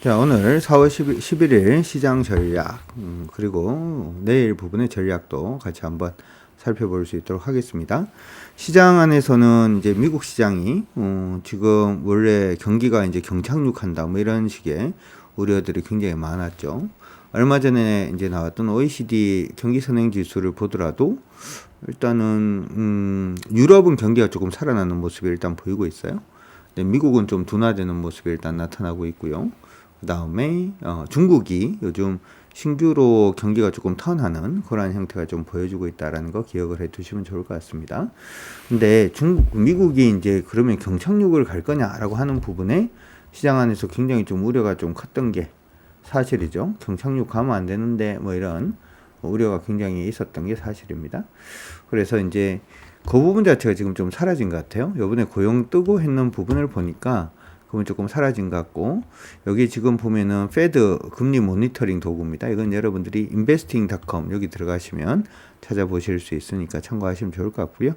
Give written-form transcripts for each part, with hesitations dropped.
자, 오늘 4월 11일 시장 전략, 그리고 내일 부분의 전략도 같이 한번 살펴볼 수 있도록 하겠습니다. 시장 안에서는 이제 미국 시장이, 지금 원래 경기가 이제 경착륙한다, 뭐 이런 식의 우려들이 굉장히 많았죠. 얼마 전에 이제 나왔던 OECD 경기 선행 지수를 보더라도 일단은, 유럽은 경기가 조금 살아나는 모습이 일단 보이고 있어요. 근데 미국은 좀 둔화되는 모습이 일단 나타나고 있고요. 그 다음에 중국이 요즘 신규로 경기가 조금 턴하는 그런 형태가 좀 보여주고 있다라는 거 기억을 해 두시면 좋을 것 같습니다. 근데 미국이 이제 그러면 경착륙을 갈 거냐라고 하는 부분에 시장 안에서 굉장히 좀 우려가 좀 컸던 게 사실이죠. 경착륙 가면 안 되는데 뭐 이런 우려가 굉장히 있었던 게 사실입니다. 그래서 이제 그 부분 자체가 지금 좀 사라진 것 같아요. 요번에 고용 뜨고 했는 부분을 보니까 그건 조금 사라진 것 같고, 여기 지금 보면은 페드 금리 모니터링 도구입니다. 이건 여러분들이 investing.com 여기 들어가시면 찾아보실 수 있으니까 참고하시면 좋을 것 같고요.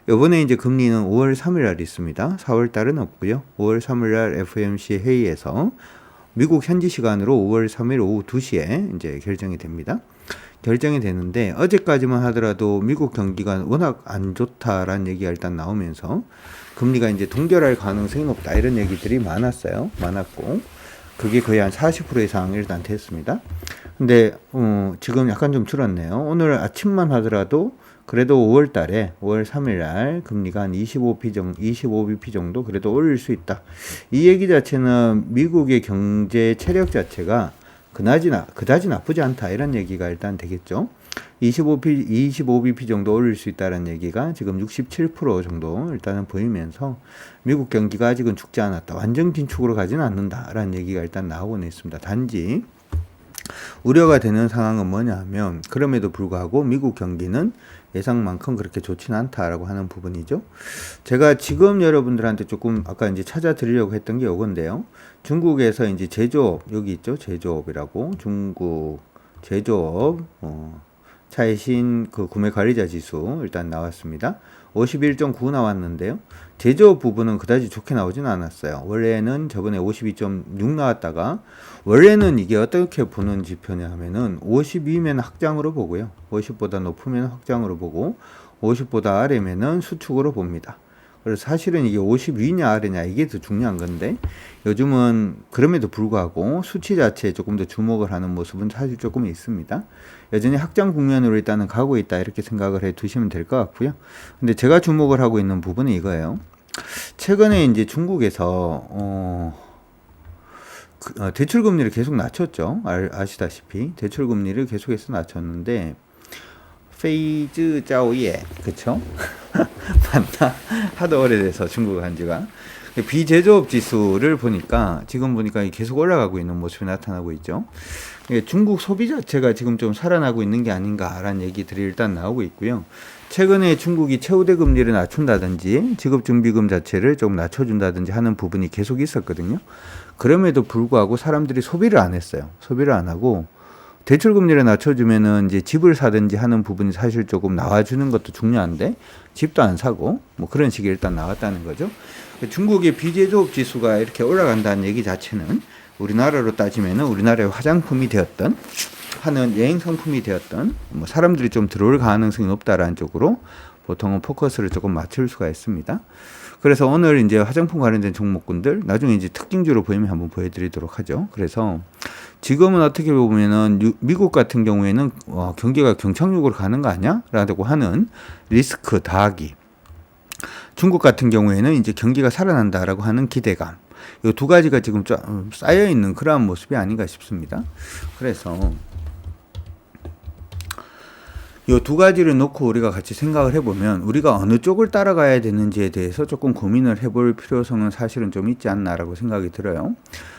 요번에 이제 금리는 5월 3일 날 있습니다. 4월 달은 없고요. 5월 3일 날 FOMC 회의에서 미국 현지 시간으로 5월 3일 오후 2시에 이제 결정이 됩니다. 결정이 되는데 어제까지만 하더라도 미국 경기가 워낙 안 좋다라는 얘기가 일단 나오면서 금리가 이제 동결할 가능성이 높다 이런 얘기들이 많았고 그게 거의 한 40% 이상 일단 됐습니다. 근데 지금 약간 좀 줄었네요. 오늘 아침만 하더라도 그래도 5월 달에 5월 3일 날 금리가 한 25bp 정도 그래도 올릴 수 있다. 이 얘기 자체는 미국의 경제 체력 자체가 그다지 나쁘지 않다 이런 얘기가 일단 되겠죠. 25bp 정도 올릴 수 있다는 얘기가 지금 67% 정도 일단은 보이면서 미국 경기가 아직은 죽지 않았다. 완전 긴축으로 가지는 않는다라는 얘기가 일단 나오고는 있습니다. 단지 우려가 되는 상황은 뭐냐 하면 그럼에도 불구하고 미국 경기는 예상만큼 그렇게 좋지는 않다라고 하는 부분이죠. 제가 지금 여러분들한테 조금 아까 이제 찾아드리려고 했던 게 이건데요. 중국에서 이제 제조업 여기 있죠. 제조업이라고 중국 제조업 차이신 그 구매 관리자 지수 일단 나왔습니다. 51.9 나왔는데요. 제조업 부분은 그다지 좋게 나오지는 않았어요. 원래는 저번에 52.6 나왔다가 원래는 이게 어떻게 보는 지표냐 하면은 52면 확장으로 보고요. 50보다 높으면 확장으로 보고 50보다 아래면은 수축으로 봅니다. 그래서 사실은 이게 50 위냐 아래냐 이게 더 중요한 건데 요즘은 그럼에도 불구하고 수치 자체에 조금 더 주목을 하는 모습은 사실 조금 있습니다. 여전히 확장 국면으로 일단은 가고 있다 이렇게 생각을 해 두시면 될 것 같고요. 근데 제가 주목을 하고 있는 부분은 이거예요. 최근에 이제 중국에서 대출 금리를 계속 낮췄죠. 아시다시피 대출 금리를 계속해서 낮췄는데 페이즈 짜오예 그쵸? 맞나? 하도 오래돼서 중국 한지가 비제조업 지수를 보니까 지금 보니까 계속 올라가고 있는 모습이 나타나고 있죠. 중국 소비 자체가 지금 좀 살아나고 있는 게 아닌가라는 얘기들이 일단 나오고 있고요. 최근에 중국이 최우대 금리를 낮춘다든지 지급준비금 자체를 좀 낮춰준다든지 하는 부분이 계속 있었거든요. 그럼에도 불구하고 사람들이 소비를 안 했어요. 소비를 안 하고 대출 금리를 낮춰주면은 이제 집을 사든지 하는 부분이 사실 조금 나와주는 것도 중요한데 집도 안 사고 뭐 그런 식이 일단 나왔다는 거죠. 중국의 비제조업 지수가 이렇게 올라간다는 얘기 자체는 우리나라로 따지면은 우리나라의 화장품이 되었던 하는 여행 상품이 되었던 뭐 사람들이 좀 들어올 가능성이 높다라는 쪽으로 보통은 포커스를 조금 맞출 수가 있습니다. 그래서 오늘 이제 화장품 관련된 종목군들 나중에 이제 특징주로 보이면 한번 보여드리도록 하죠. 그래서 지금은 어떻게 보면은 미국 같은 경우에는 경기가 경착륙으로 가는 거 아니야? 라고 하는 리스크 다하기. 중국 같은 경우에는 이제 경기가 살아난다라고 하는 기대감. 이 두 가지가 지금 쌓여 있는 그러한 모습이 아닌가 싶습니다. 그래서 이 두 가지를 놓고 우리가 같이 생각을 해보면 우리가 어느 쪽을 따라가야 되는지에 대해서 조금 고민을 해볼 필요성은 사실은 좀 있지 않나라고 생각이 들어요.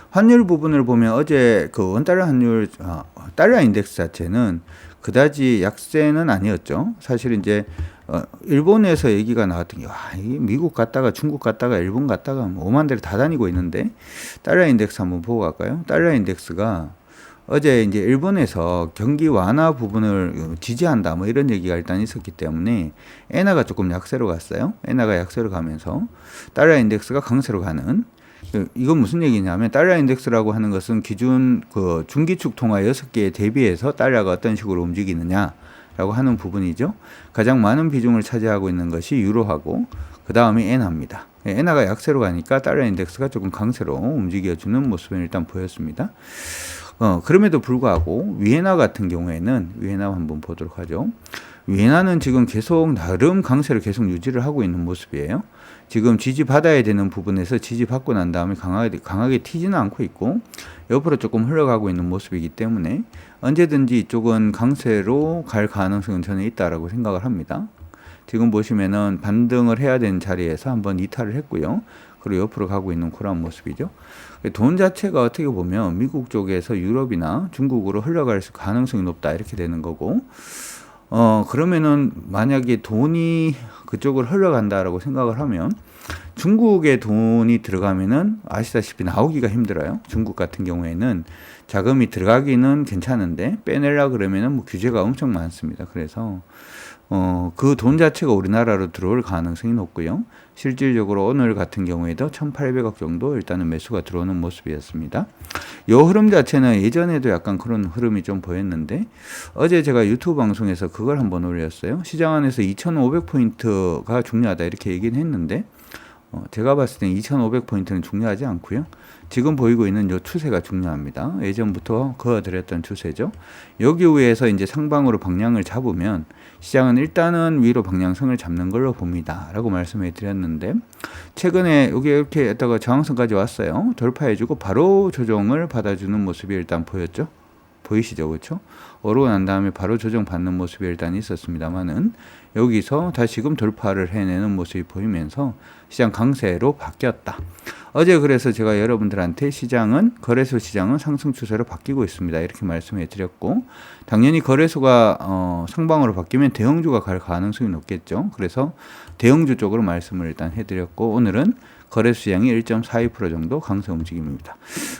환율 부분을 보면 어제 그 원달러 환율, 달러 인덱스 자체는 그다지 약세는 아니었죠. 사실 이제 일본에서 얘기가 나왔던 게 이게 미국 갔다가 중국 갔다가 일본 갔다가 뭐 오만 대를 다 다니고 있는데 달러 인덱스 한번 보고 갈까요? 달러 인덱스가 어제 이제 일본에서 경기 완화 부분을 지지한다 뭐 이런 얘기가 일단 있었기 때문에 엔화가 조금 약세로 갔어요. 엔화가 약세로 가면서 달러 인덱스가 강세로 가는 이건 무슨 얘기냐면 달러 인덱스라고 하는 것은 기준 그 중기축 통화 6개에 대비해서 달러가 어떤 식으로 움직이느냐라고 하는 부분이죠. 가장 많은 비중을 차지하고 있는 것이 유로하고 그 다음이 엔화입니다. 엔화가 약세로 가니까 달러 인덱스가 조금 강세로 움직여주는 모습을 일단 보였습니다. 그럼에도 불구하고 위에나 같은 경우에는 위에나 한번 보도록 하죠. 위에나는 지금 계속 나름 강세를 계속 유지를 하고 있는 모습이에요. 지금 지지받아야 되는 부분에서 지지받고 난 다음에 강하게 튀지는 않고 있고 옆으로 조금 흘러가고 있는 모습이기 때문에 언제든지 이쪽은 강세로 갈 가능성은 저는 있다라고 생각을 합니다. 지금 보시면은 반등을 해야 되는 자리에서 한번 이탈을 했고요. 그리고 옆으로 가고 있는 그런 모습이죠. 돈 자체가 어떻게 보면 미국 쪽에서 유럽이나 중국으로 흘러갈 가능성이 높다 이렇게 되는 거고 그러면은 만약에 돈이 그쪽으로 흘러간다라고 생각을 하면 중국에 돈이 들어가면은 아시다시피 나오기가 힘들어요. 중국 같은 경우에는 자금이 들어가기는 괜찮은데 빼내려 그러면은 뭐 규제가 엄청 많습니다. 그래서 그 돈 자체가 우리나라로 들어올 가능성이 높고요. 실질적으로 오늘 같은 경우에도 1,800억 정도 일단은 매수가 들어오는 모습이었습니다. 이 흐름 자체는 예전에도 약간 그런 흐름이 좀 보였는데 어제 제가 유튜브 방송에서 그걸 한번 올렸어요. 시장 안에서 2,500포인트가 중요하다 이렇게 얘기는 했는데 제가 봤을 땐 2,500포인트는 중요하지 않고요. 지금 보이고 있는 이 추세가 중요합니다. 예전부터 그어드렸던 추세죠. 여기 위에서 이제 상방으로 방향을 잡으면 시장은 일단은 위로 방향성을 잡는 걸로 봅니다. 라고 말씀해 드렸는데 최근에 여기 이렇게 했다가 저항선까지 왔어요. 돌파해주고 바로 조정을 받아주는 모습이 일단 보였죠. 보이시죠? 그렇죠? 오르고 난 다음에 바로 조정받는 모습이 일단 있었습니다만은 여기서 다시금 돌파를 해내는 모습이 보이면서 시장 강세로 바뀌었다. 어제 그래서 제가 여러분들한테 거래소 시장은 상승 추세로 바뀌고 있습니다. 이렇게 말씀해 드렸고 당연히 거래소가 상방으로 바뀌면 대형주가 갈 가능성이 높겠죠. 그래서 대형주 쪽으로 말씀을 일단 해드렸고 오늘은 거래소 시장이 1.42% 정도 강세 움직임입니다.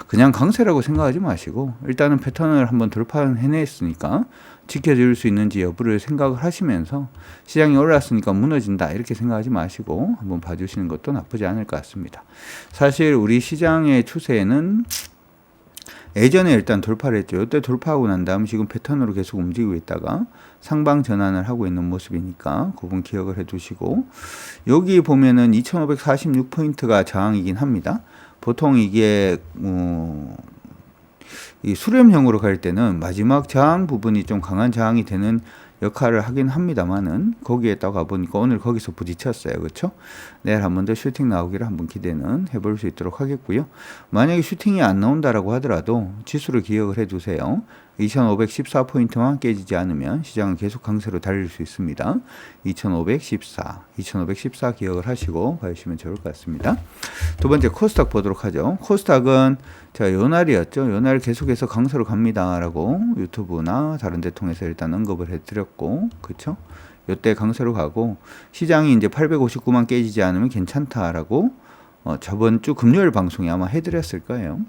그냥 강세라고 생각하지 마시고 일단은 패턴을 한번 돌파해냈으니까 지켜줄 수 있는지 여부를 생각을 하시면서 시장이 올랐으니까 무너진다 이렇게 생각하지 마시고 한번 봐주시는 것도 나쁘지 않을 것 같습니다. 사실 우리 시장의 추세는 예전에 일단 돌파를 했죠. 이때 돌파하고 난 다음 지금 패턴으로 계속 움직이고 있다가 상방 전환을 하고 있는 모습이니까 그 부분 기억을 해두시고 여기 보면은 2546포인트가 저항이긴 합니다. 보통 이게 이 수렴형으로 갈 때는 마지막 저항 부분이 좀 강한 저항이 되는 역할을 하긴 합니다만은 거기에 딱 가보니까 오늘 거기서 부딪혔어요. 그렇죠? 내일 한 번 더 슈팅 나오기를 한번 기대는 해볼 수 있도록 하겠고요. 만약에 슈팅이 안 나온다라고 하더라도 지수를 기억을 해두세요. 2514포인트만 깨지지 않으면 시장은 계속 강세로 달릴 수 있습니다. 2514 기억을 하시고 봐주시면 좋을 것 같습니다. 두 번째 코스닥 보도록 하죠. 코스닥은 제가 요 날이었죠. 요 날 계속해서 강세로 갑니다 라고 유튜브나 다른 데 통해서 일단 언급을 해드렸고 그쵸? 요때 강세로 가고 시장이 이제 859만 깨지지 않으면 괜찮다라고 저번 주 금요일 방송에 아마 해드렸을 거예요.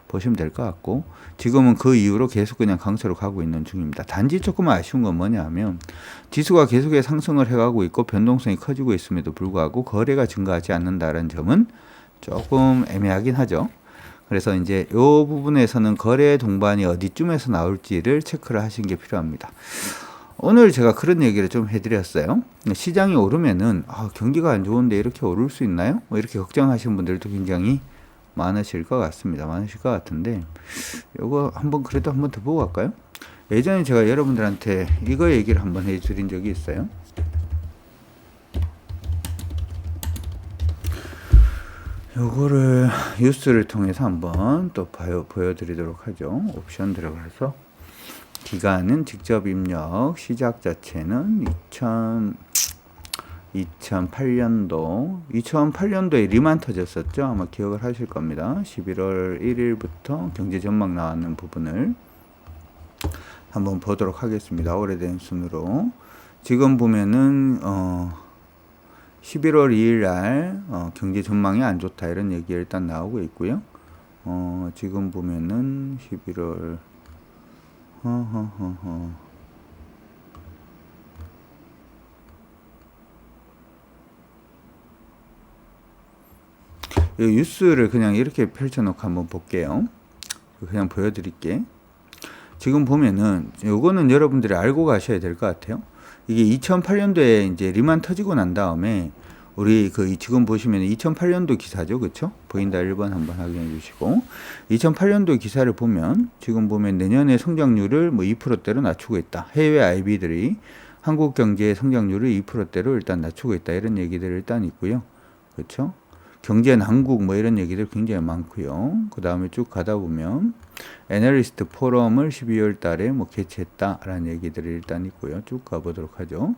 보시면 될 것 같고 지금은 그 이후로 계속 그냥 강세로 가고 있는 중입니다. 단지 조금 아쉬운 건 뭐냐 하면 지수가 계속해서 상승을 해가고 있고 변동성이 커지고 있음에도 불구하고 거래가 증가하지 않는다는 점은 조금 애매하긴 하죠. 그래서 이제 이 부분에서는 거래 동반이 어디쯤에서 나올지를 체크를 하시는 게 필요합니다. 오늘 제가 그런 얘기를 좀 해드렸어요. 시장이 오르면은 경기가 안 좋은데 이렇게 오를 수 있나요? 뭐 이렇게 걱정하시는 분들도 굉장히 많으실 것 같습니다. 많으실 것 같은데 요거 그래도 한번 더 보고 갈까요? 예전에 제가 여러분들한테 이거 얘기를 한번 해드린 적이 있어요. 요거를 뉴스를 통해서 한번 또 보여드리도록 하죠. 옵션 들어가서 기간은 직접 입력, 시작 자체는 2008년도에 리만 터졌었죠. 아마 기억을 하실 겁니다. 11월 1일부터 경제 전망 나왔는 부분을 한번 보도록 하겠습니다. 오래된 순으로. 지금 보면은 11월 2일 날 경제 전망이 안 좋다 이런 얘기 일단 나오고 있고요. 지금 보면은 11월 이 뉴스를 그냥 이렇게 펼쳐놓고 한번 볼게요. 그냥 보여드릴게. 지금 보면은 요거는 여러분들이 알고 가셔야 될 것 같아요. 이게 2008년도에 이제 리만 터지고 난 다음에 우리 지금 보시면 2008년도 기사죠, 그렇죠? 보인다 1번 한번 확인해 주시고 2008년도 기사를 보면 지금 보면 내년에 성장률을 뭐 2%대로 낮추고 있다. 해외 IB들이 한국 경제의 성장률을 2%대로 일단 낮추고 있다. 이런 얘기들이 일단 있고요, 그렇죠? 경제 난국 뭐 이런 얘기들 굉장히 많고요. 그 다음에 쭉 가다 보면 애널리스트 포럼을 12월 달에 뭐 개최했다라는 얘기들이 일단 있고요. 쭉 가보도록 하죠.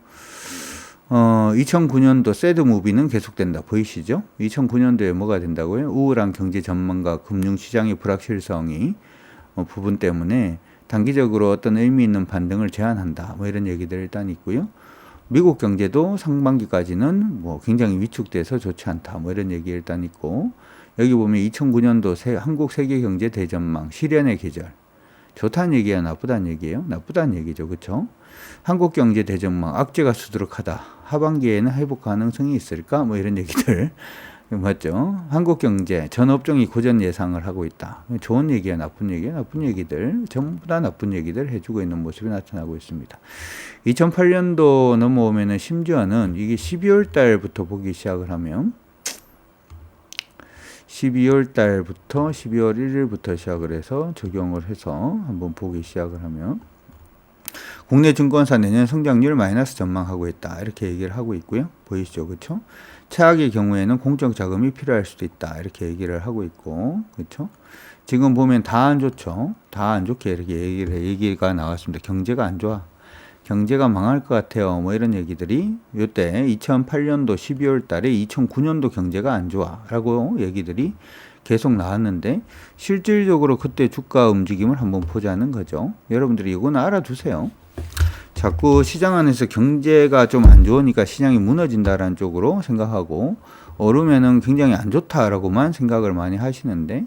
2009년도 새드 무비는 계속된다. 보이시죠? 2009년도에 뭐가 된다고요? 우울한 경제 전망과 금융시장의 불확실성이 부분 때문에 단기적으로 어떤 의미 있는 반등을 제한한다. 뭐 이런 얘기들 일단 있고요. 미국 경제도 상반기까지는 뭐 굉장히 위축돼서 좋지 않다. 뭐 이런 얘기 일단 있고, 여기 보면 2009년도 한국 세계 경제 대전망 실현의 계절. 좋다는 얘기야, 나쁘다는 얘기예요? 나쁘다는 얘기죠, 그렇죠? 한국 경제 대전망 악재가 수두룩하다. 하반기에는 회복 가능성이 있을까? 뭐 이런 얘기들 맞죠? 한국 경제 전 업종이 고전 예상을 하고 있다. 좋은 얘기야, 나쁜 얘기야? 나쁜 얘기들 전부 다 나쁜 얘기들 해주고 있는 모습이 나타나고 있습니다. 2008년도 넘어오면은 심지어는 이게 12월 달부터 보기 시작을 하면 12월 달부터 12월 1일부터 시작을 해서 적용을 해서 한번 보기 시작을 하면 국내 증권사 내년 성장률 마이너스 전망하고 있다. 이렇게 얘기를 하고 있고요. 보이시죠? 그렇죠? 최악의 경우에는 공적 자금이 필요할 수도 있다. 이렇게 얘기를 하고 있고, 그렇죠? 지금 보면 다 안 좋죠? 다 안 좋게 이렇게 얘기가 나왔습니다. 경제가 안 좋아. 경제가 망할 것 같아요. 뭐 이런 얘기들이 이때 2008년도 12월 달에 2009년도 경제가 안 좋아. 라고 얘기들이 계속 나왔는데 실질적으로 그때 주가 움직임을 한번 보자는 거죠. 여러분들이 이건 알아두세요. 자꾸 시장 안에서 경제가 좀 안 좋으니까 시장이 무너진다라는 쪽으로 생각하고 오르면은 굉장히 안 좋다라고만 생각을 많이 하시는데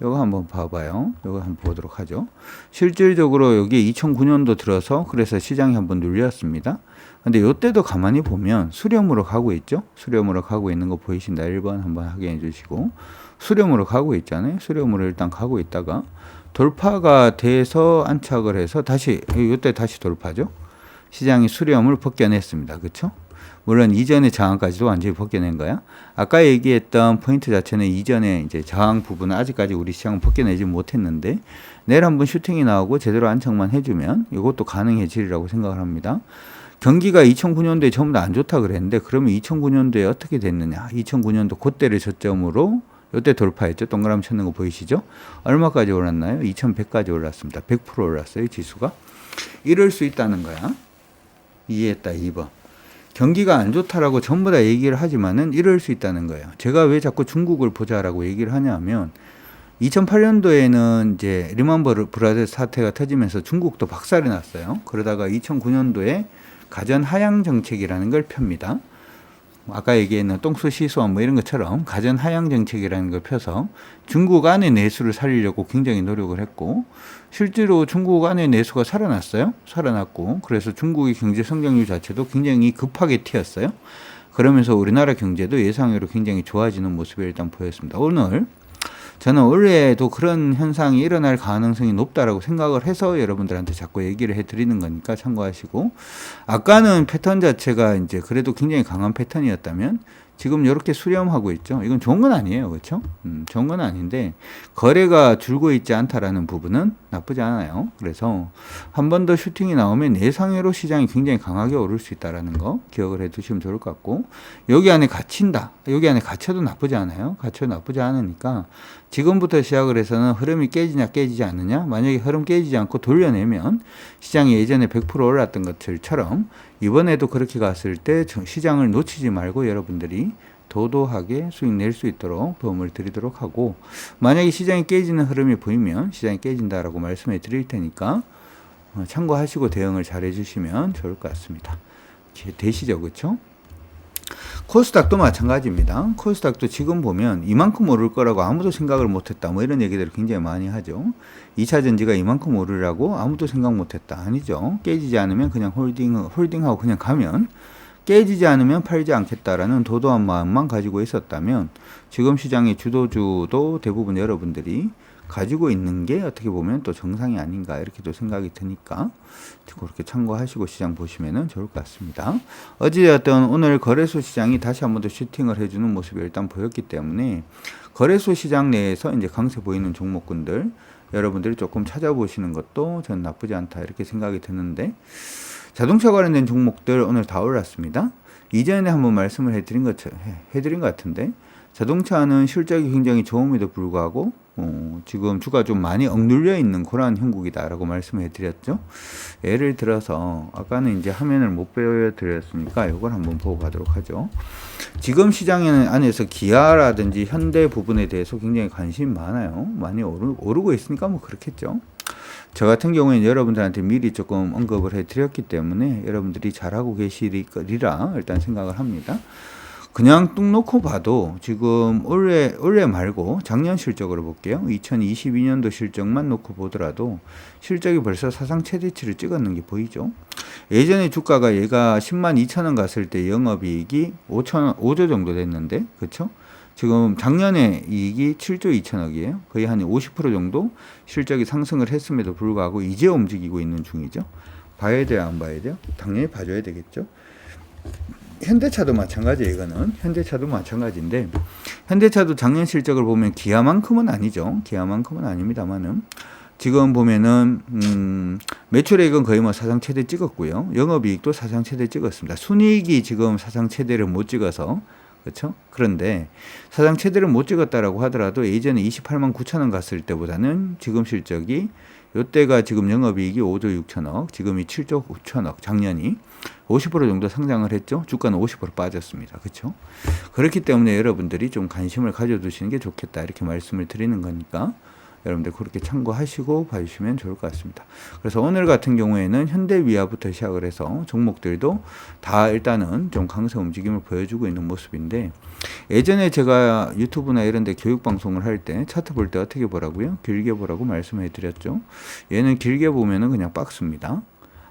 이거 한번 봐봐요. 이거 한번 보도록 하죠. 실질적으로 여기 2009년도 들어서 그래서 시장이 한번 눌렸습니다. 근데 이때도 가만히 보면 수렴으로 가고 있죠. 수렴으로 가고 있는 거 보이신다. 1번 한번 확인해 주시고 수렴으로 가고 있잖아요. 수렴으로 일단 가고 있다가 돌파가 돼서 안착을 해서 다시 이때 다시 돌파죠. 시장이 수렴을 벗겨냈습니다. 그렇죠? 물론 이전의 저항까지도 완전히 벗겨낸 거야. 아까 얘기했던 포인트 자체는 이전에 이제 저항 부분은 아직까지 우리 시장은 벗겨내지 못했는데 내일 한번 슈팅이 나오고 제대로 안착만 해주면 이것도 가능해지리라고 생각을 합니다. 경기가 2009년도에 전부 다 안 좋다 그랬는데 그러면 2009년도에 어떻게 됐느냐? 2009년도 그때를 저점으로 이때 돌파했죠. 동그라미 찾는 거 보이시죠? 얼마까지 올랐나요? 2100까지 올랐습니다. 100% 올랐어요. 지수가. 이럴 수 있다는 거야. 이해했다. 2번. 경기가 안 좋다라고 전부 다 얘기를 하지만은 이럴 수 있다는 거예요. 제가 왜 자꾸 중국을 보자라고 얘기를 하냐면 2008년도에는 이제 리만 브라더스 사태가 터지면서 중국도 박살이 났어요. 그러다가 2009년도에 가전 하향 정책이라는 걸 펴니다. 아까 얘기했는 똥수 시소원 뭐 이런 것처럼 가전 하향 정책이라는 걸 펴서 중국 안의 내수를 살리려고 굉장히 노력을 했고 실제로 중국 안의 내수가 살아났어요. 살아났고 그래서 중국의 경제 성장률 자체도 굉장히 급하게 튀었어요. 그러면서 우리나라 경제도 예상외로 굉장히 좋아지는 모습을 일단 보였습니다. 오늘 저는 올해에도 그런 현상이 일어날 가능성이 높다라고 생각을 해서 여러분들한테 자꾸 얘기를 해드리는 거니까 참고하시고 아까는 패턴 자체가 이제 그래도 굉장히 강한 패턴이었다면 지금 이렇게 수렴하고 있죠. 이건 좋은 건 아니에요. 그렇죠? 좋은 건 아닌데 거래가 줄고 있지 않다라는 부분은 나쁘지 않아요. 그래서 한 번 더 슈팅이 나오면 예상외로 시장이 굉장히 강하게 오를 수 있다라는 거 기억을 해 두시면 좋을 것 같고 여기 안에 갇힌다. 여기 안에 갇혀도 나쁘지 않아요. 갇혀도 나쁘지 않으니까 지금부터 시작을 해서는 흐름이 깨지냐 깨지지 않느냐 만약에 흐름 깨지지 않고 돌려내면 시장이 예전에 100% 올랐던 것들처럼 이번에도 그렇게 갔을 때 시장을 놓치지 말고 여러분들이 도도하게 수익 낼 수 있도록 도움을 드리도록 하고 만약에 시장이 깨지는 흐름이 보이면 시장이 깨진다라고 말씀해 드릴 테니까 참고하시고 대응을 잘 해주시면 좋을 것 같습니다. 되시죠? 그렇죠? 코스닥도 마찬가지입니다. 코스닥도 지금 보면 이만큼 오를 거라고 아무도 생각을 못했다. 뭐 이런 얘기들을 굉장히 많이 하죠. 2차 전지가 이만큼 오르라고 아무도 생각 못했다. 아니죠. 깨지지 않으면 그냥 홀딩하고 그냥 가면 깨지지 않으면 팔지 않겠다라는 도도한 마음만 가지고 있었다면 지금 시장의 주도주도 대부분 여러분들이 가지고 있는 게 어떻게 보면 또 정상이 아닌가 이렇게도 생각이 드니까 그렇게 참고하시고 시장 보시면 좋을 것 같습니다. 어찌되었든 오늘 거래소 시장이 다시 한 번 더 슈팅을 해주는 모습이 일단 보였기 때문에 거래소 시장 내에서 이제 강세 보이는 종목군들 여러분들이 조금 찾아보시는 것도 전 나쁘지 않다 이렇게 생각이 드는데 자동차 관련된 종목들 오늘 다 올랐습니다. 이전에 한번 말씀을 해드린 것 같은데 자동차는 실적이 굉장히 좋음에도 불구하고 지금 주가 좀 많이 억눌려 있는 그러한 형국이다라고 말씀해 드렸죠. 예를 들어서 아까는 이제 화면을 못 보여드렸으니까 이걸 한번 보고 가도록 하죠. 지금 시장에는 안에서 기아라든지 현대 부분에 대해서 굉장히 관심이 많아요. 많이 오르고 있으니까 뭐 그렇겠죠. 저 같은 경우에는 여러분들한테 미리 조금 언급을 해 드렸기 때문에 여러분들이 잘하고 계시리라 일단 생각을 합니다. 그냥 뚝 놓고 봐도 지금 올해 말고 작년 실적으로 볼게요. 2022년도 실적만 놓고 보더라도 실적이 벌써 사상 최대치를 찍었는 게 보이죠. 예전에 주가가 얘가 10만 2천 원 갔을 때 영업이익이 5조 정도 됐는데 그렇죠? 지금 작년에 이익이 7조 2천억이에요. 거의 한 50% 정도 실적이 상승을 했음에도 불구하고 이제 움직이고 있는 중이죠. 봐야 돼요, 안 봐야 돼요? 당연히 봐줘야 되겠죠. 현대차도 마찬가지예요. 이거는 현대차도 마찬가지인데 현대차도 작년 실적을 보면 기아만큼은 아니죠. 기아만큼은 아닙니다만은 지금 보면은 매출액은 거의 뭐 사상 최대 찍었고요. 영업이익도 사상 최대 찍었습니다. 순이익이 지금 사상 최대를 못 찍어서 그렇죠? 그런데 사상 최대를 못 찍었다라고 하더라도 예전에 28만 9천 원 갔을 때보다는 지금 실적이 요때가 지금 영업이익이 5조 6천억, 지금이 7조 9천억, 작년이 50% 정도 상장을 했죠. 주가는 50% 빠졌습니다. 그렇죠? 그렇기 때문에 여러분들이 좀 관심을 가져두시는 게 좋겠다 이렇게 말씀을 드리는 거니까 여러분들 그렇게 참고하시고 봐주시면 좋을 것 같습니다. 그래서 오늘 같은 경우에는 현대위아부터 시작을 해서 종목들도 다 일단은 좀 강세 움직임을 보여주고 있는 모습인데 예전에 제가 유튜브나 이런 데 교육방송을 할 때 차트 볼 때 어떻게 보라고요? 길게 보라고 말씀해 드렸죠. 얘는 길게 보면은 그냥 박스입니다.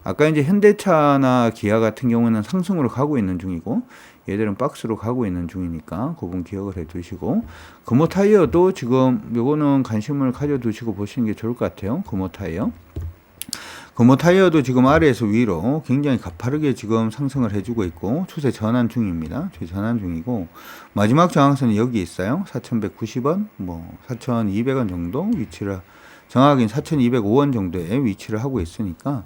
아까 이제 현대차나 기아 같은 경우는 상승으로 가고 있는 중이고 얘들은 박스로 가고 있는 중이니까 그 부분 기억을 해 두시고 금호 타이어도 지금 요거는 관심을 가져 두시고 보시는 게 좋을 것 같아요. 금호 타이어. 금호 타이어도 지금 아래에서 위로 굉장히 가파르게 지금 상승을 해주고 있고 추세 전환 중입니다. 추세 전환 중이고 마지막 저항선이 여기 있어요. 4,190원, 뭐 4,200원 정도 위치를 정확히 4,205원 정도의 위치를 하고 있으니까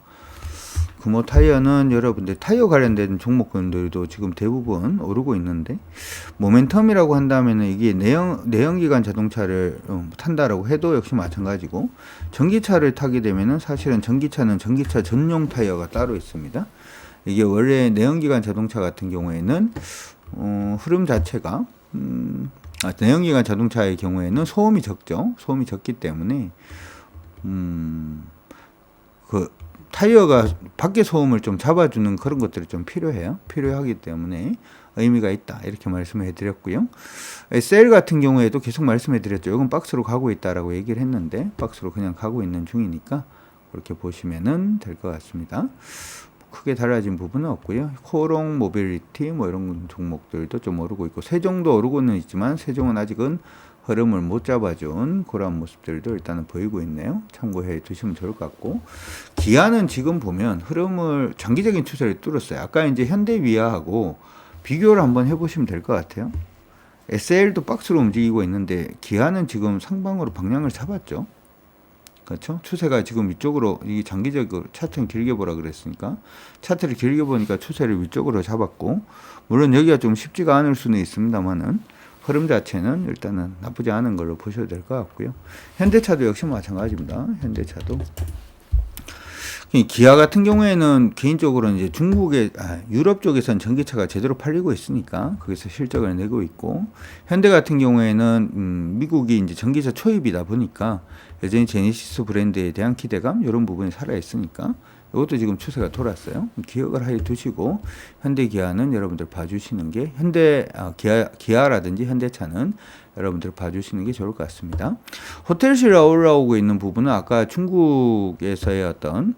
금호 타이어는 여러분들 타이어 관련된 종목군들도 지금 대부분 오르고 있는데 모멘텀이라고 한다면 이게 내연기관 자동차를 탄다라고 해도 역시 마찬가지고 전기차를 타게 되면은 사실은 전기차는 전기차 전용 타이어가 따로 있습니다. 이게 원래 내연기관 자동차 같은 경우에는 흐름 자체가 내연기관 자동차의 경우에는 소음이 적죠. 소음이 적기 때문에 타이어가 밖에 소음을 좀 잡아주는 그런 것들이 좀 필요하기 때문에 의미가 있다 이렇게 말씀을 해드렸고요. SL 같은 경우에도 계속 말씀해드렸죠. 이건 박스로 가고 있다라고 얘기를 했는데 박스로 그냥 가고 있는 중이니까 그렇게 보시면은 될 것 같습니다. 크게 달라진 부분은 없고요. 코롱 모빌리티 뭐 이런 종목들도 좀 오르고 있고 세종도 오르고는 있지만 세종은 아직은 흐름을 못 잡아준 그런 모습들도 일단은 보이고 있네요. 참고해 두시면 좋을 것 같고 기아는 지금 보면 흐름을 장기적인 추세를 뚫었어요. 아까 이제 현대위아하고 비교를 한번 해보시면 될 것 같아요. SL도 박스로 움직이고 있는데 기아는 지금 상방으로 방향을 잡았죠. 그렇죠? 추세가 지금 위쪽으로 이 장기적으로 차트는 길게 보라 그랬으니까 차트를 길게 보니까 추세를 위쪽으로 잡았고 물론 여기가 좀 쉽지가 않을 수는 있습니다만은 흐름 자체는 일단은 나쁘지 않은 걸로 보셔도 될 것 같고요. 현대차도 역시 마찬가지입니다. 현대차도 기아 같은 경우에는 개인적으로 이제 유럽 쪽에서는 전기차가 제대로 팔리고 있으니까 거기서 실적을 내고 있고 현대 같은 경우에는 미국이 이제 전기차 초입이다 보니까 여전히 제네시스 브랜드에 대한 기대감 이런 부분이 살아 있으니까 이것도 지금 추세가 돌았어요. 기억을 해 두시고 현대 기아는 여러분들 봐주시는 게 기아라든지 현대차는 여러분들 봐주시는 게 좋을 것 같습니다. 호텔 실에 올라오고 있는 부분은 아까 중국에서의 어떤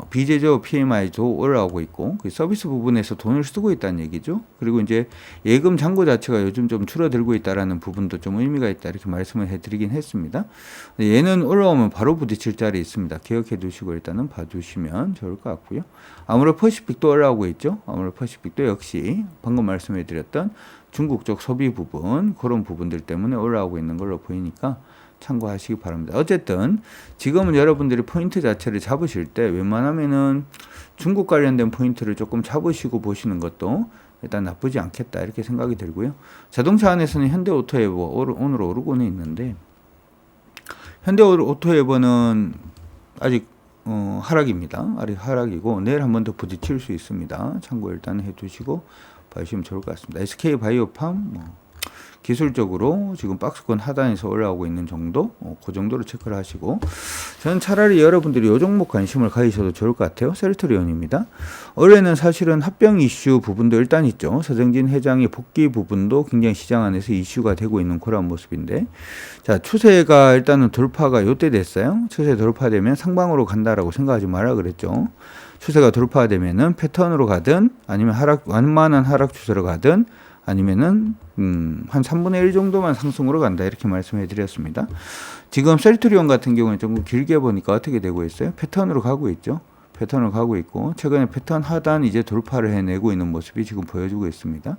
비제조 PMI도 올라오고 있고 그 서비스 부분에서 돈을 쓰고 있다는 얘기죠. 그리고 이제 예금 잔고 자체가 요즘 좀 줄어들고 있다라는 부분도 좀 의미가 있다 이렇게 말씀을 해드리긴 했습니다. 얘는 올라오면 바로 부딪힐 자리에 있습니다. 기억해 두시고 일단은 봐주시면 좋을 것 같고요. 아무로 퍼시픽도 올라오고 있죠. 아무로 퍼시픽도 역시 방금 말씀해 드렸던 중국 쪽 소비 부분 그런 부분들 때문에 올라오고 있는 걸로 보이니까 참고하시기 바랍니다. 어쨌든 지금은 여러분들이 포인트 자체를 잡으실 때 웬만하면은 중국 관련된 포인트를 조금 잡으시고 보시는 것도 일단 나쁘지 않겠다 이렇게 생각이 들고요. 자동차 안에서는 현대오토에버 오늘 오르고는 있는데 현대오토에버는 아직 하락입니다. 아직 하락이고 내일 한 번 더 부딪힐 수 있습니다. 참고 일단 해두시고 봐주시면 좋을 것 같습니다. SK바이오팜 기술적으로 지금 박스권 하단에서 올라오고 있는 정도, 그 정도로 체크를 하시고, 저는 차라리 여러분들이 이 종목 관심을 가지셔도 좋을 것 같아요. 셀트리온입니다. 올해는 사실은 합병 이슈 부분도 일단 있죠. 서정진 회장의 복귀 부분도 굉장히 시장 안에서 이슈가 되고 있는 그런 모습인데, 자, 추세가 일단은 돌파가 요때 됐어요. 추세 돌파되면 상방으로 간다라고 생각하지 말라 그랬죠. 추세가 돌파되면은 패턴으로 가든 아니면 완만한 하락 추세로 가든 아니면은 한 3분의 1 정도만 상승으로 간다 이렇게 말씀해 드렸습니다. 지금 셀트리온 같은 경우는 좀 길게 보니까 어떻게 되고 있어요? 패턴으로 가고 있죠. 패턴으로 가고 있고 최근에 패턴 하단 이제 돌파를 해내고 있는 모습이 지금 보여주고 있습니다.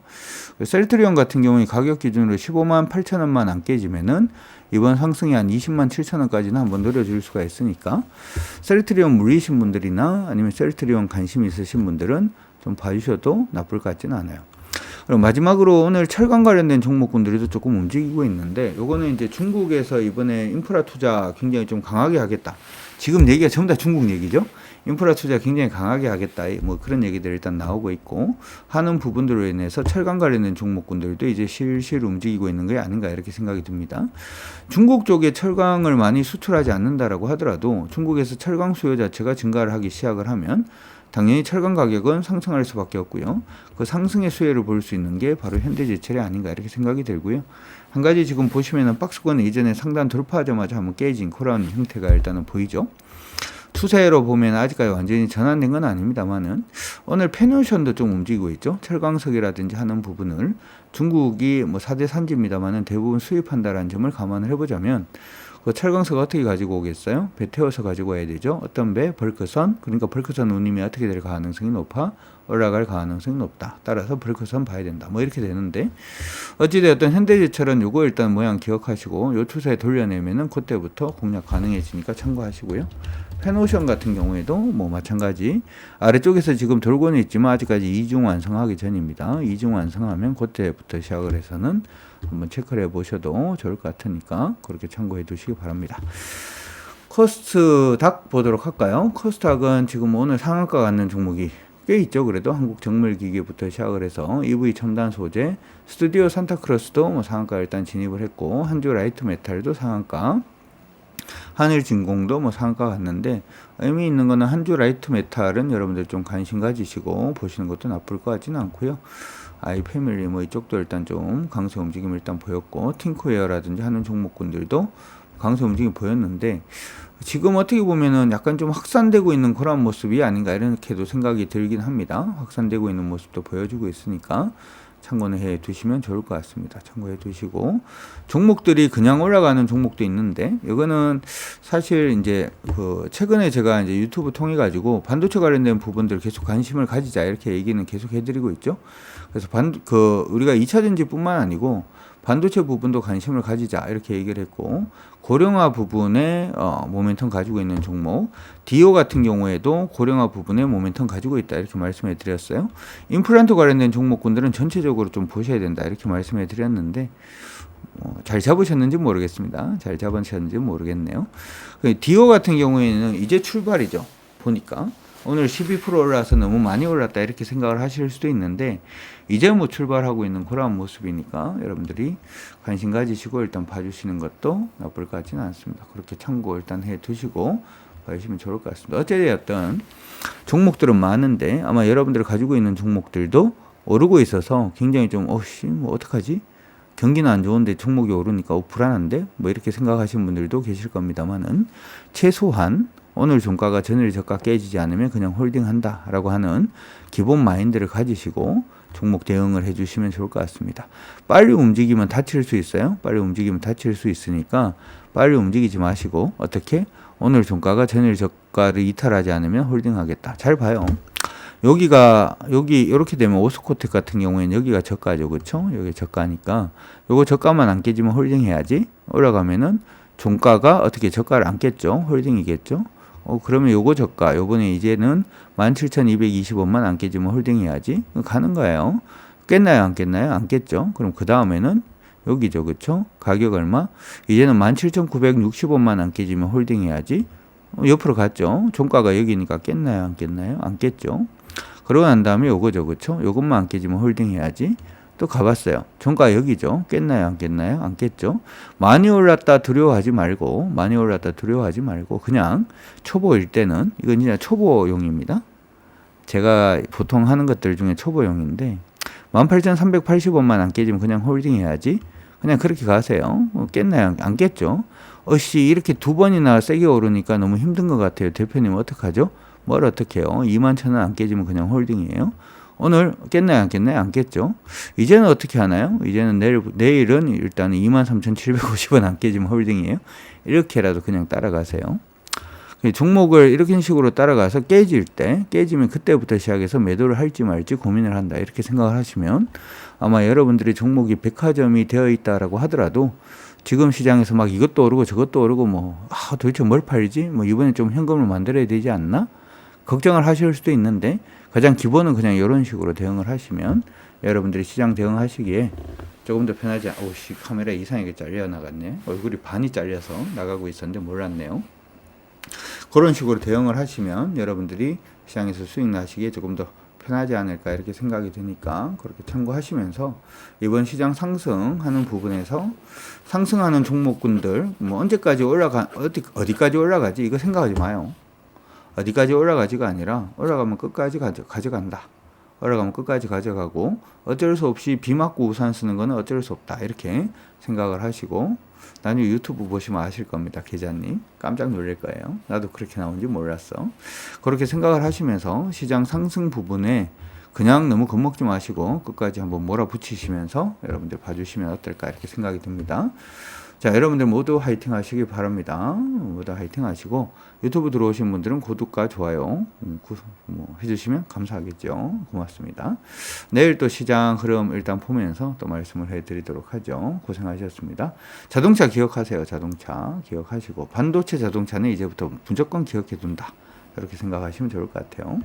셀트리온 같은 경우에 가격 기준으로 15만 8천 원만 안 깨지면은 이번 상승이 한 20만 7천 원까지는 한번 노려줄 수가 있으니까 셀트리온 물리신 분들이나 아니면 셀트리온 관심 있으신 분들은 좀 봐주셔도 나쁠 것 같지는 않아요. 그리고 마지막으로 오늘 철강 관련된 종목군들도 조금 움직이고 있는데 요거는 이제 중국에서 이번에 인프라 투자 굉장히 좀 강하게 하겠다. 지금 얘기가 전부 다 중국 얘기죠. 인프라 투자 굉장히 강하게 하겠다. 뭐 그런 얘기들이 일단 나오고 있고 하는 부분들로 인해서 철강 관련된 종목군들도 이제 실실 움직이고 있는 게 아닌가 이렇게 생각이 듭니다. 중국 쪽에 철강을 많이 수출하지 않는다라고 하더라도 중국에서 철강 수요 자체가 증가를 하기 시작을 하면 당연히 철강 가격은 상승할 수밖에 없고요. 그 상승의 수혜를 볼 수 있는 게 바로 현대제철이 아닌가 이렇게 생각이 들고요. 한 가지 지금 보시면은 박스권 이전에 상단 돌파하자마자 한번 깨진 그런 형태가 일단은 보이죠. 추세로 보면 아직까지 완전히 전환된 건 아닙니다만은 오늘 페노션도 좀 움직이고 있죠. 철광석이라든지 하는 부분을 중국이 뭐 4대 산지입니다만은 대부분 수입한다라는 점을 감안을 해보자면 그 철광석 어떻게 가지고 오겠어요? 배 태워서 가지고 와야 되죠. 어떤 배? 벌크선. 그러니까 벌크선 운임이 어떻게 될 가능성이 높아? 올라갈 가능성이 높다. 따라서 벌크선 봐야 된다. 뭐 이렇게 되는데 어찌되었든 현대제철은 요거 일단 모양 기억하시고 요 추세 돌려내면은 그때부터 공략 가능해지니까 참고하시고요. 페노션 같은 경우에도 뭐 마찬가지 아래쪽에서 지금 돌고는 있지만 아직까지 이중 완성하기 전입니다. 이중 완성하면 그때부터 시작을 해서는 한번 체크를 해보셔도 좋을 것 같으니까 그렇게 참고해 두시기 바랍니다. 코스닥 보도록 할까요? 코스닥은 지금 오늘 상한가 갖는 종목이 꽤 있죠. 그래도 한국정밀기계부터 시작을 해서 EV 첨단 소재, 스튜디오 산타크로스도 뭐 상한가 일단 진입을 했고 한주 라이트 메탈도 상한가, 한일진공도 뭐 상한가 갔는데 의미 있는 거는 한주 라이트 메탈은 여러분들 좀 관심 가지시고 보시는 것도 나쁠 것 같지는 않고요. 아이 패밀리 뭐 이쪽도 일단 좀 강세 움직임 일단 보였고 팅크웨어라든지 하는 종목군들도 강세 움직임이 보였는데 지금 어떻게 보면은 약간 좀 확산되고 있는 그런 모습이 아닌가 이렇게도 생각이 들긴 합니다. 확산되고 있는 모습도 보여주고 있으니까 참고는 해 두시면 좋을 것 같습니다. 참고해 두시고 종목들이 그냥 올라가는 종목도 있는데 이거는 사실 이제 그 최근에 제가 이제 유튜브 통해 가지고 반도체 관련된 부분들 계속 관심을 가지자 이렇게 얘기는 계속 해드리고 있죠. 그래서 우리가 2차전지뿐만 아니고 반도체 부분도 관심을 가지자 이렇게 얘기를 했고 고령화 부분에 모멘텀 가지고 있는 종목 디오 같은 경우에도 고령화 부분에 모멘텀 가지고 있다 이렇게 말씀해 드렸어요. 임플란트 관련된 종목군들은 전체적으로 좀 보셔야 된다 이렇게 말씀해 드렸는데 잘 잡으셨는지 모르겠습니다. 잘 잡으셨는지 모르겠네요. 디오 같은 경우에는 이제 출발이죠. 보니까 오늘 12% 올라서 너무 많이 올랐다 이렇게 생각을 하실 수도 있는데 이제 뭐 출발하고 있는 그런 모습이니까 여러분들이 관심 가지시고 일단 봐주시는 것도 나쁠 것 같지는 않습니다. 그렇게 참고 일단 해 두시고 봐주시면 좋을 것 같습니다. 어찌되었든 종목들은 많은데 아마 여러분들이 가지고 있는 종목들도 오르고 있어서 굉장히 좀 뭐 어떡하지? 경기는 안 좋은데 종목이 오르니까 불안한데 뭐 이렇게 생각하시는 분들도 계실 겁니다만은 최소한 오늘 종가가 전일 저가 깨지지 않으면 그냥 홀딩한다 라고 하는 기본 마인드를 가지시고 종목 대응을 해주시면 좋을 것 같습니다. 빨리 움직이면 다칠 수 있어요. 빨리 움직이면 다칠 수 있으니까 빨리 움직이지 마시고 어떻게? 오늘 종가가 전일 저가를 이탈하지 않으면 홀딩하겠다. 잘 봐요. 여기 이렇게 되면 오스코텍 같은 경우에는 여기가 저가죠. 그렇죠? 여기 저가니까 요거 저가만 안 깨지면 홀딩 해야지. 올라가면은 종가가 어떻게 저가를 안 깼죠? 홀딩이겠죠? 그러면 요거 저가 요번에 이제는 17,220원만 안 깨지면 홀딩 해야지. 가는 거예요. 깼나요? 안 깼나요? 안 깼죠? 그럼 그 다음에는 여기죠. 그렇죠? 가격 얼마? 이제는 17,960원만 안 깨지면 홀딩 해야지. 옆으로 갔죠. 종가가 여기니까 깼나요? 안 깼나요? 안 깼죠. 그러고 난 다음에 요거죠. 그렇죠? 요것만 안 깨지면 홀딩 해야지. 또 가봤어요. 종가 여기죠. 깼나요? 안 깼나요? 안 깼죠. 많이 올랐다 두려워하지 말고 그냥 초보일 때는 이건 진짜 초보용입니다. 제가 보통 하는 것들 중에 초보용인데 18,380원만 안 깨지면 그냥 홀딩 해야지. 그냥 그렇게 가세요. 깼나요? 안 깼죠. 이렇게 두 번이나 세게 오르니까 너무 힘든 것 같아요. 대표님 어떡하죠? 뭘 어떡해요? 21,000원 안 깨지면 그냥 홀딩이에요. 오늘 깼나요? 안 깼나요? 안 깼죠. 이제는 어떻게 하나요? 이제는 내일은 일단은 23,750원 안 깨지면 홀딩이에요. 이렇게라도 그냥 따라가세요. 종목을 이런 식으로 따라가서 깨지면 그때부터 시작해서 매도를 할지 말지 고민을 한다. 이렇게 생각을 하시면 아마 여러분들이 종목이 백화점이 되어 있다라고 하더라도 지금 시장에서 막 이것도 오르고 저것도 오르고 도대체 뭘 팔지? 이번에 좀 현금을 만들어야 되지 않나? 걱정을 하실 수도 있는데 가장 기본은 그냥 이런 식으로 대응을 하시면 여러분들이 시장 대응하시기에 조금 더 편하지. 카메라 이상하게 잘려 나갔네. 얼굴이 반이 잘려서 나가고 있었는데 몰랐네요. 그런 식으로 대응을 하시면 여러분들이 시장에서 수익 나시기에 조금 더 편하지 않을까 이렇게 생각이 드니까 그렇게 참고하시면서 이번 시장 상승하는 부분에서 상승하는 종목군들 언제까지 어디까지 올라가지 이거 생각하지 마요. 어디까지 올라가지가 아니라 올라가면 끝까지 가져간다. 올라가면 끝까지 가져가고 어쩔 수 없이 비 맞고 우산 쓰는 거는 어쩔 수 없다. 이렇게 생각을 하시고 나중에 유튜브 보시면 아실 겁니다. 계좌님. 깜짝 놀랄 거예요. 나도 그렇게 나온지 몰랐어. 그렇게 생각을 하시면서 시장 상승 부분에 그냥 너무 겁먹지 마시고 끝까지 한번 몰아붙이시면서 여러분들 봐주시면 어떨까 이렇게 생각이 듭니다. 자, 여러분들 모두 화이팅 하시기 바랍니다. 모두 화이팅 하시고 유튜브 들어오신 분들은 구독과 좋아요 해주시면 감사하겠죠. 고맙습니다. 내일 또 시장 흐름 일단 보면서 또 말씀을 해드리도록 하죠. 고생하셨습니다. 자동차 기억하세요. 자동차 기억하시고 반도체 자동차는 이제부터 무조건 기억해 둔다. 이렇게 생각하시면 좋을 것 같아요.